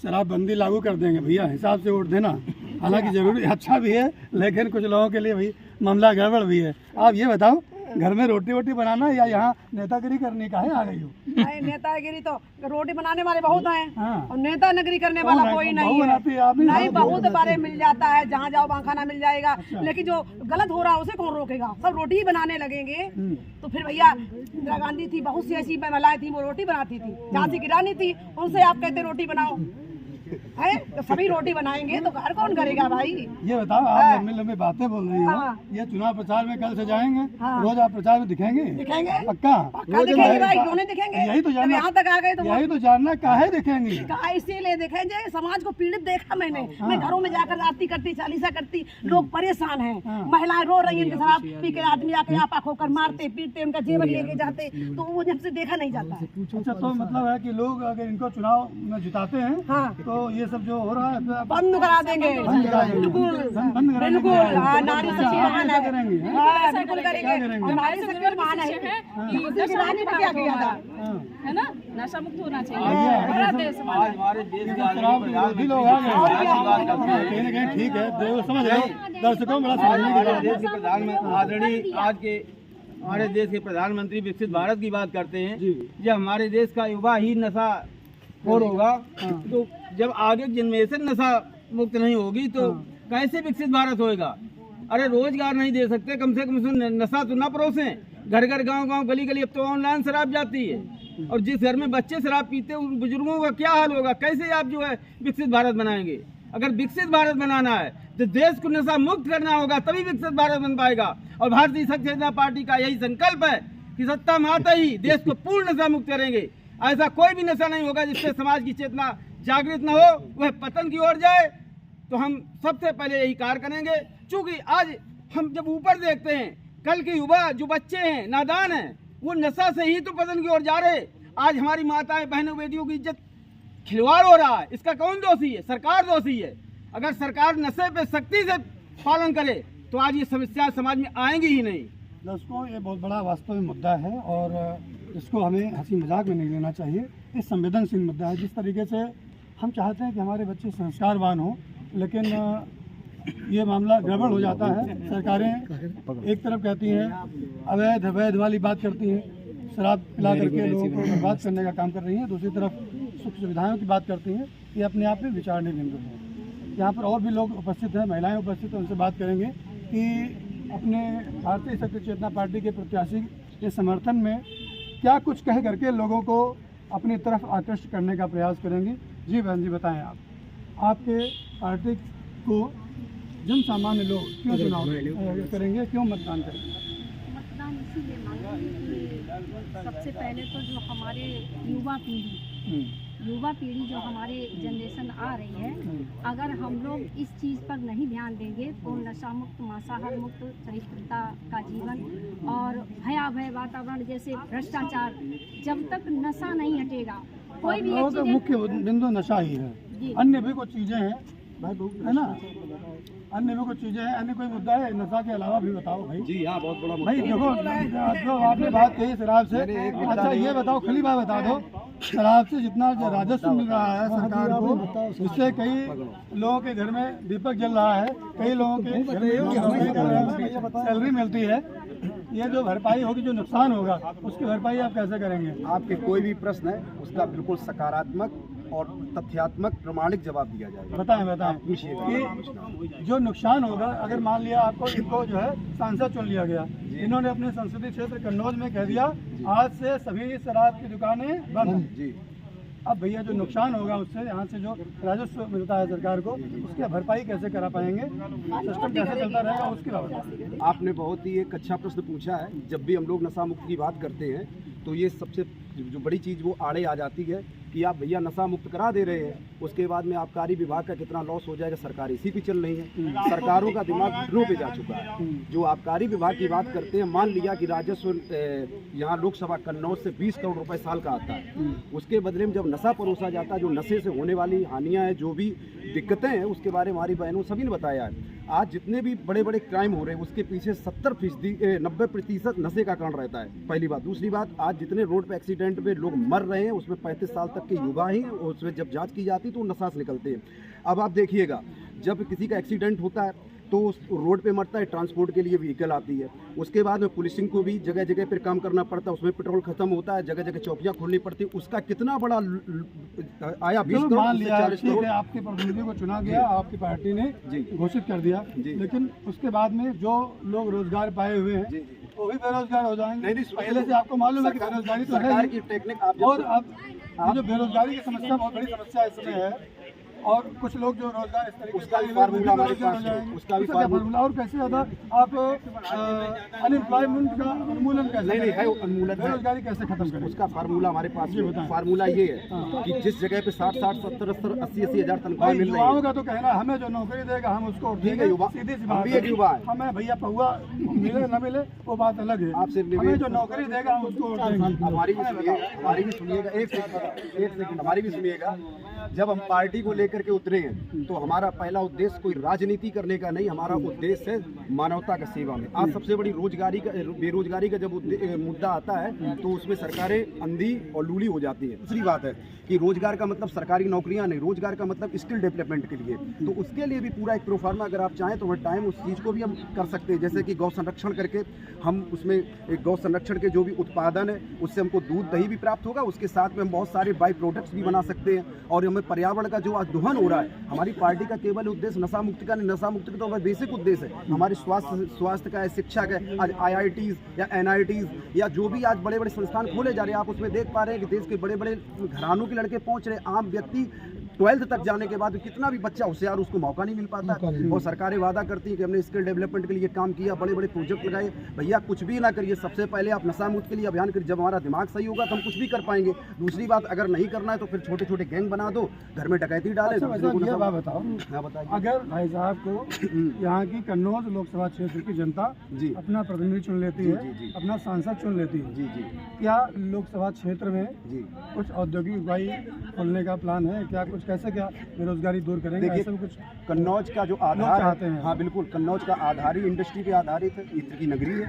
शराबबंदी लागू कर देंगे भैया, हिसाब से वोट देना। हालांकि जरूरी अच्छा भी है, लेकिन कुछ लोगों के लिए भाई मामला गड़बड़ भी है। आप ये बताओ, घर में रोटी वोटी बनाना या यहाँ नेतागिरी करने का है आ गई हो? नहीं, नेतागिरी तो रोटी बनाने वाले बहुत हैं। हाँ। और नेता नगरी करने वाला कोई नहीं है। नहीं, बहुत बारे मिल जाता है, जहाँ जाओ वहाँ खाना मिल जाएगा। लेकिन जो गलत हो रहा है उसे कौन रोकेगा? सब रोटी ही बनाने लगेंगे तो फिर भैया, इंदिरा गांधी थी, बहुत सी ऐसी महिलाएं थी वो रोटी बनाती थी, झांसी की रानी थी, उनसे आप कहते रोटी बनाओ है? तो सभी रोटी बनाएंगे तो घर कौन करेगा भाई? ये बताओ, आप लंबी लंबी बातें बोल रही हो, ये चुनाव प्रचार में कल से जाएंगे, रोज आप प्रचार में दिखेंगे? पक्का दिखेंगे भाई, क्यों नहीं दिखेंगे? यही तो जानना, यहाँ तक आ गए तो यही तो जानना काहे दिखेंगे? इसीलिए देखेंगे, समाज को पीड़ित देखा मैंने। मैं घरों में जाकर आरती करती, चालीसा करती, लोग परेशान हैं, महिलाएं रो रही हैं, शराब पी के आदमी आके आपा खोकर मारते पीटते, उनका जेवर लेके जाते, तो वो जब से देखा नहीं जाता है। अच्छा, तो मतलब है कि लोग अगर इनको चुनाव में जिताते हैं तो ये सब जो हो रहा है बंद करा देंगे। बिल्कुल बिल्कुल, नारी शक्ति महान है, बिल्कुल करेंगे। और नारी शक्ति महान है, क्या किया था है ना? नशा मुक्त होना चाहिए हमारा देश। आज हमारे देश के लोग आ गए, ठीक है, समझ रहे हो दर्शकों, बड़ा प्रधानमंत्री आदरणीय आज के हमारे देश के प्रधानमंत्री विकसित भारत की बात करते हैं। जब हमारे देश का युवा ही नशा खोर होगा तो जब आगे जनरेशन नशा मुक्त नहीं होगी तो कैसे विकसित भारत होएगा? अरे रोजगार नहीं दे सकते, कम से कम नशा तो ना परोसें। घर घर गांव गांव गली गली अब तो ऑनलाइन शराब जाती है, और जिस घर में बच्चे शराब पीते हैं उन बुजुर्गों का क्या हाल होगा? कैसे आप जो है विकसित भारत बनाएंगे? अगर विकसित भारत बनाना है तो देश को नशा मुक्त करना होगा, तभी विकसित भारत बन पाएगा। और भारतीय जनता पार्टी का यही संकल्प है कि सत्ता में आते ही देश को पूर्ण नशा मुक्त करेंगे। ऐसा कोई भी नशा नहीं होगा जिससे समाज की चेतना जागृत न हो, वह पतन की ओर जाए। तो हम सबसे पहले यही कार्य करेंगे, क्योंकि आज हम जब ऊपर देखते हैं, कल के युवा जो बच्चे हैं, नादान हैं, वो नशा से ही तो पतन की ओर जा रहे। आज हमारी माताएं बहनों बेटियों की इज्जत खिलवाड़ हो रहा है, इसका कौन दोषी है? सरकार दोषी है। अगर सरकार नशे पे सख्ती से पालन करे तो आज ये समस्या समाज में आएंगी ही नहीं। दर्शकों, ये बहुत बड़ा वास्तव में मुद्दा है और इसको हमें हंसी मजाक में नहीं लेना चाहिए। ये संवेदनशील मुद्दा है। जिस तरीके से हम चाहते हैं कि हमारे बच्चे संस्कारवान हों, लेकिन ये मामला गड़बड़ हो जाता है। सरकारें एक तरफ कहती हैं अवैध अवैध वाली बात करती हैं, शराब पिला करके लोगों को बर्बाद करने का काम कर रही हैं, दूसरी तरफ सुख सुविधाओं की बात करती हैं। ये अपने आप में विचारने बिंदु है। यहाँ पर और भी लोग उपस्थित हैं, महिलाएं उपस्थित हैं, उनसे बात करेंगे कि अपने भारतीय शक्ति चेतना पार्टी के प्रत्याशी के समर्थन में क्या कुछ कह करके लोगों को अपनी तरफ आकृष्ट करने का प्रयास करेंगे। जी बहन जी, बताएं आप, आपके पार्टी को जन सामान्य लोग क्यों चुनाव करेंगे, क्यों मतदान करेंगे? मतदान इसीलिए मांगेंगे कि सबसे पहले तो जो हमारे युवा पीढ़ी जो हमारे जनरेशन आ रही है, अगर हम लोग इस चीज़ पर नहीं ध्यान देंगे तो नशा मुक्त, मांसाहार मुक्त, सहिष्णुता का जीवन और भयावह वातावरण जैसे भ्रष्टाचार, जब तक नशा नहीं हटेगा कोई भी मुख्य बिंदु नशा ही है। अन्य भी कुछ चीज़ें हैं है ना, अन्य भी कुछ चीज़ें हैं, अन्य कोई मुद्दा है नशा के अलावा भी बताओ भाई। जी हाँ, बहुत बड़ा भाई देखो, जो आपने बात कही शराब से, अच्छा ये बताओ, खुली बात बता दो, शराब से जितना राजस्व मिल रहा है सरकार को, उससे कई लोगों के घर में दीपक जल रहा है, कई लोगों के घर में सैलरी मिलती है। ये जो भरपाई होगी, जो नुकसान होगा, उसकी भरपाई आप कैसे करेंगे? आपके कोई भी प्रश्न है उसका बिल्कुल सकारात्मक और तथ्यात्मक प्रमाणिक जवाब दिया जाएगा। बताएं कि जो नुकसान होगा, अगर मान लिया आपको इनको जो है सांसद चुन लिया गया, इन्होंने अपने संसदीय क्षेत्र कन्नौज में कह दिया आज से सभी शराब की दुकानें बंद जी। अब भैया जो नुकसान होगा उससे, यहाँ से जो राजस्व मिलता है सरकार को, उसकी भरपाई कैसे करा पाएंगे? सिस्टम कैसे चलता रहेगा उसकी बात। आपने बहुत ही एक अच्छा प्रश्न पूछा है। जब भी हम लोग नशा मुक्त की बात करते हैं तो ये सबसे जो बड़ी चीज़ वो आड़े आ जाती है कि आप भैया नशा मुक्त करा दे रहे हैं, उसके बाद में आबकारी विभाग का कितना लॉस हो जाएगा। सरकार इसी पे चल रही है, सरकारों का दिमाग घुटनों पे जा चुका है। जो आबकारी विभाग की बात करते हैं, मान लिया कि राजस्व यहाँ लोकसभा कन्नौज से 20 करोड़ रुपए साल का आता है, उसके बदले में जब नशा परोसा जाता है, जो नशे से होने वाली हानियाँ हैं, जो भी दिक्कतें हैं, उसके बारे में हमारी बहनों सभी ने बताया है। आज जितने भी बड़े बड़े क्राइम हो रहे हैं उसके पीछे 90% नशे का कारण रहता है, पहली बात। दूसरी बात, आज जितने रोड पे एक्सीडेंट में लोग मर रहे हैं उसमें 35 साल तक के युवा ही, उसमें जब जांच की जाती है तो नशा से निकलते हैं। अब आप देखिएगा, जब किसी का एक्सीडेंट होता है तो उस रोड पे मरता है, ट्रांसपोर्ट के लिए व्हीकल आती है, उसके बाद में पुलिसिंग को भी जगह जगह पर काम करना पड़ता है, उसमें पेट्रोल खत्म होता है, जगह जगह चौकियां खोलनी पड़ती है, उसका कितना बड़ा आया 20 करोड़, मान लिया 40 करोड़। आपके प्रतिनिधि को चुना गया, आपकी पार्टी ने घोषित कर दिया, लेकिन उसके बाद में जो लोग रोजगार पाए हुए हैं वो भी बेरोजगार हो जाएंगे। नहीं, पहले से आपको मालूम है कि बेरोजगारी तो है की टेक्निक और अब जो बेरोजगारी की समस्या बहुत बड़ी समस्या इस समय है, और कुछ लोग जो रोजगार इस तरीके उसका भी फार्मूला हमारे पास है, उसका भी फार्मूला। और कैसे होता आप अनएम्प्लॉयमेंट का उन्मूलन कैसे, नहीं है उन्मूलन, बेरोजगारी कैसे खत्म करें, उसका फार्मूला हमारे पास है। फार्मूला ये है कि जिस जगह पे 60, 70, 80 हजार तनख्वाह मिल रही है, युवाओं का तो कहना हमें जो नौकरी देगा हम उसको ठीक है, युवा सीधी सी हम बात भी एक युवा है, हमें भैया पहुआ मिले न मिले वो बात अलग है, आपसे हमें जो नौकरी देगा हम उसको वोट देंगे। हमारी भी सुनिएगा, एक सेकंड हमारी भी सुनिएगा। जब हम पार्टी को लेकर के उतरे हैं तो हमारा पहला उद्देश्य कोई राजनीति करने का नहीं, हमारा उद्देश्य है मानवता का सेवा में। आज सबसे बड़ी बेरोजगारी का जब मुद्दा आता है तो उसमें सरकारें अंधी और लूली हो जाती हैं। दूसरी बात है कि रोजगार का मतलब सरकारी नौकरियां नहीं, रोजगार का मतलब स्किल डेवलपमेंट के लिए, तो उसके लिए भी पूरा एक प्रोफार्मा अगर आप चाहें तो वह टाइम उस चीज़ को भी हम कर सकते हैं। जैसे कि गौ संरक्षण करके हम उसमें एक गौ संरक्षण के जो भी उत्पादन है उससे हमको दूध दही भी प्राप्त होगा, उसके साथ में हम बहुत सारे बाई प्रोडक्ट्स भी बना सकते हैं। और हमें पर्यावरण का जो आज दोहन हो रहा है, हमारी पार्टी का केवल उद्देश्य नशा मुक्ति का नहीं, नशा मुक्ति का तो हमारा बेसिक उद्देश्य है, हमारे स्वास्थ्य का है, शिक्षा का है। आज IITs या NITs या जो भी आज बड़े बड़े संस्थान खोले जा रहे हैं, आप उसमें देख पा रहे हैं कि देश के बड़े बड़े घरानों के लड़के पहुंच रहे, आम व्यक्ति 12th तक जाने के बाद कितना भी बच्चा होशियार उसको मौका नहीं मिल पाता। और सरकारें वादा करती है कि हमने स्किल डेवलपमेंट के लिए काम किया, बड़े बड़े प्रोजेक्ट लगाए। भैया कुछ भी ना करिए, सबसे पहले आप नशा मुक्त के लिए अभियान करिए। जब हमारा दिमाग सही होगा तो हम कुछ भी कर पाएंगे। दूसरी बात, अगर नहीं करना है तो फिर छोटे छोटे गैंग बना दो, घर में डकैती डाले। बताओ, अगर भाई साहब को यहाँ की कन्नौज लोकसभा क्षेत्र की जनता जी अपना प्रतिनिधि चुन लेती है, अपना सांसद चुन लेती है, जी क्या लोकसभा क्षेत्र में जी कुछ औद्योगिक इकाई खोलने का प्लान है क्या? कुछ कैसे क्या बेरोजगारी दूर करेंगे? ऐसा कुछ कन्नौज का जो आधार चाहते हैं। हाँ बिल्कुल, कन्नौज का आधार ही इंडस्ट्री पे आधारित है, इत्र की नगरी है,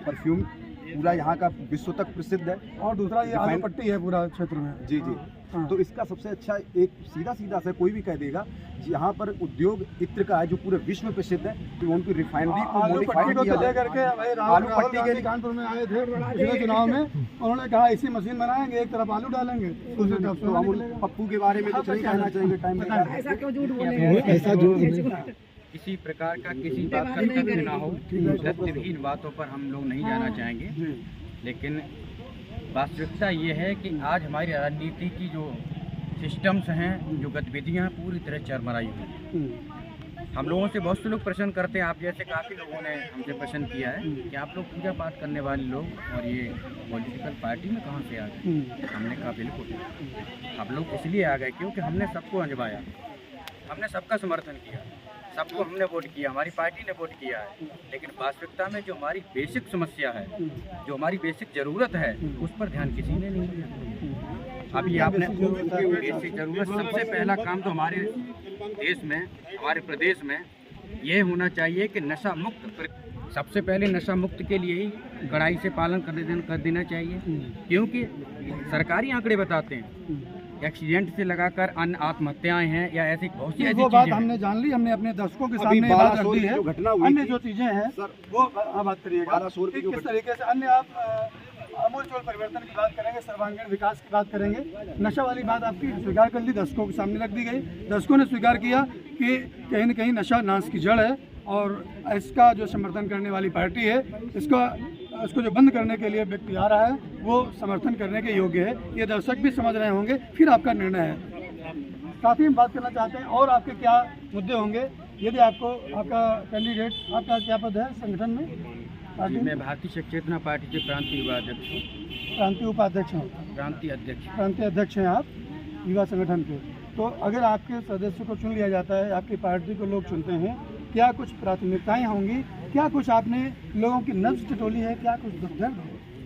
परफ्यूम पूरा यहाँ का विश्व तक प्रसिद्ध है। और दूसरा ये आलू पट्टी है पूरा क्षेत्र में। जी जी हाँ। तो इसका सबसे अच्छा एक सीधा से कोई भी कह देगा यहाँ पर उद्योग इत्र का है जो पूरे विश्व में प्रसिद्ध है, तो उनकी रिफाइनरी को मॉडिफाइड किया आलू पट्टी के लिए कानपुर में आए थे पिछले चुनाव में, उन्होंने कहा ऐसी मशीन बनाएंगे, एक तरफ आलू डालेंगे, दूसरी तरफ तो हम पप्पू के बारे में कुछ नहीं कहना चाहेंगे। टाइम ऐसा क्यों झूठ बोलेंगे? ऐसा झूठ किसी प्रकार का किसी बात का तथ्य ना हो, तथ्यहीन बातों पर हम लोग नहीं जाना चाहेंगे। लेकिन वास्तविकता ये है कि आज हमारी राजनीति की जो सिस्टम्स हैं, जो गतिविधियां हैं, पूरी तरह चरमराई हुई हैं। हम लोगों से बहुत से लोग प्रश्न करते हैं, आप जैसे काफ़ी लोगों ने हमसे प्रश्न किया है कि आप लोग पूजा पाठ करने वाले लोग और ये पॉलिटिकल पार्टी में कहाँ से आ गए? हमने कहा बिल्कुल हम लोग इसलिए आ गए क्योंकि हमने सबको आजमाया, हमने सबका समर्थन किया, सबको हमने वोट किया, हमारी पार्टी ने वोट किया है। लेकिन वास्तविकता में जो हमारी बेसिक समस्या है, जो हमारी बेसिक ज़रूरत है, उस पर ध्यान किसी ने नहीं दिया। अभी आपने बेसिक ज़रूरत, सबसे पहला काम तो हमारे देश में, हमारे प्रदेश में ये होना चाहिए कि नशा मुक्त, सबसे पहले नशा मुक्त के लिए ही कड़ाई से पालन कर देना चाहिए। क्योंकि सरकारी आंकड़े बताते हैं एक्सीडेंट से लगाकर अन्य आत्महत्याएं हैं या ऐसी बहुत सी ऐसी बात हमने जान ली, हमने अपने दर्शकों के सामने बात रख दी है। अन्य जो चीजें हैं वो बात करिएगा, किस तरीके से अन्य आप आमूलचूल परिवर्तन की बात करेंगे, सर्वांगीण विकास की बात करेंगे। नशा वाली बात आपकी स्वीकार कर ली, दर्शकों के सामने रख दी गई, दर्शकों ने स्वीकार किया कि कहीं न कहीं नशा नाश की जड़ है और इसका जो समर्थन करने वाली पार्टी है, इसको जो बंद करने के लिए व्यक्ति आ रहा है वो समर्थन करने के योग्य है। ये दर्शक भी समझ रहे होंगे, फिर आपका निर्णय है। काफ़ी हम बात करना चाहते हैं और आपके क्या मुद्दे होंगे यदि आपको आपका कैंडिडेट, आपका क्या पद है संगठन में? पार्टी मैं भारतीय शक्ति चेतना पार्टी के प्रांतीय उपाध्यक्ष हूँ। प्रांतीय उपाध्यक्ष हैं? प्रांतीय अध्यक्ष हैं आप युवा संगठन के। तो अगर आपके सदस्य को चुन लिया जाता है, आपकी पार्टी को लोग चुनते हैं, क्या कुछ प्राथमिकताएं होंगी? क्या कुछ आपने लोगों की नब्ज टटोली है? क्या कुछ दुख दर्द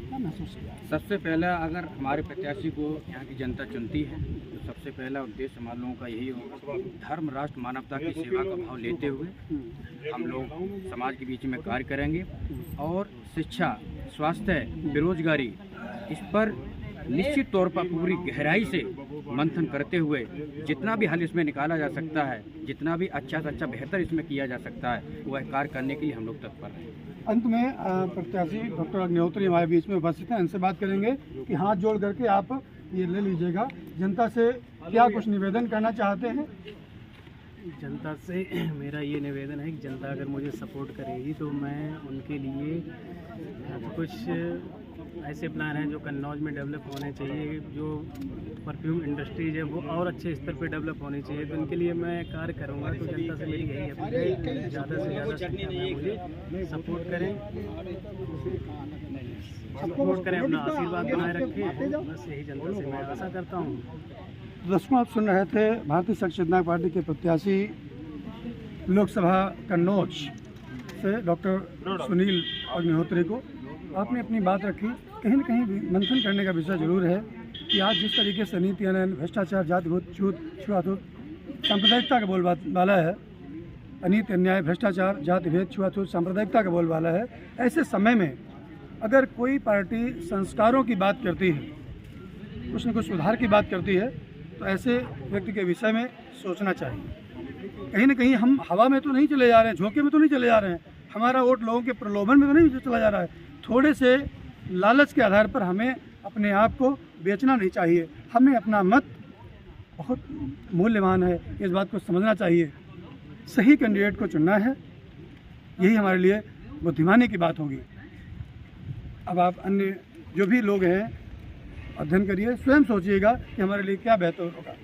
क्या महसूस किया? सबसे पहला, अगर हमारे प्रत्याशी को यहाँ की जनता चुनती है तो सबसे पहला उद्देश्य हमारे लोगों का यही होगा, धर्म राष्ट्र मानवता की सेवा का भाव लेते हुए हम लोग समाज के बीच में कार्य करेंगे और शिक्षा, स्वास्थ्य, बेरोजगारी, इस पर निश्चित तौर पर पूरी गहराई से मंथन करते हुए जितना भी हल इसमें निकाला जा सकता है, जितना भी अच्छा से अच्छा बेहतर इसमें किया जा सकता है, वह कार्य करने के लिए हम लोग तत्पर हैं। अंत में प्रत्याशी डॉक्टर अग्निहोत्री हमारे बीच में उपस्थित हैं, इनसे बात करेंगे कि हाथ जोड़ करके आप ये ले लीजिएगा, जनता से क्या कुछ निवेदन करना चाहते हैं? जनता से मेरा ये निवेदन है कि जनता अगर मुझे सपोर्ट करेगी तो मैं उनके लिए कुछ ऐसे प्लान हैं जो कन्नौज में डेवलप होने चाहिए, जो परफ्यूम इंडस्ट्रीज है वो और अच्छे स्तर पर डेवलप होनी चाहिए, तो इनके लिए मैं कार्य करूँगा। तो जनता से मेरी यही अपील है कि ज़्यादा से ज़्यादा संख्या में मुझे सपोर्ट करें, अपना आशीर्वाद बनाए रखें, बस यही जनता से मैं आशा करता हूँ। दर्शकों, आप सुन रहे थे भारतीय संघ चेतना पार्टी के प्रत्याशी लोकसभा कन्नौज से डॉक्टर सुनील अग्निहोत्री को। आपने अपनी बात रखी, कहीं न कहीं मंथन करने का विषय जरूर है कि आज जिस तरीके से नीति आयोग भ्रष्टाचार, जातिगत छुआछूत, सांप्रदायिकता का बोलबाला है, अनीति अन्याय, भ्रष्टाचार, जाति भेद, छुआछूत, सांप्रदायिकता का बोलबाला है, ऐसे समय में अगर कोई पार्टी संस्कारों की बात करती है, कुछ न कुछ सुधार की बात करती है, तो ऐसे व्यक्ति के विषय में सोचना चाहिए। कहीं न कहीं हम हवा में तो नहीं चले जा रहे हैं, झोंके में तो नहीं चले जा रहे हैं, हमारा वोट लोगों के प्रलोभन में तो नहीं चला जा रहा है। थोड़े से लालच के आधार पर हमें अपने आप को बेचना नहीं चाहिए। हमें अपना मत बहुत मूल्यवान है, इस बात को समझना चाहिए। सही कैंडिडेट को चुनना है, यही हमारे लिए बुद्धिमानी की बात होगी। अब आप अन्य जो भी लोग हैं अध्ययन करिए, स्वयं सोचिएगा कि हमारे लिए क्या बेहतर होगा।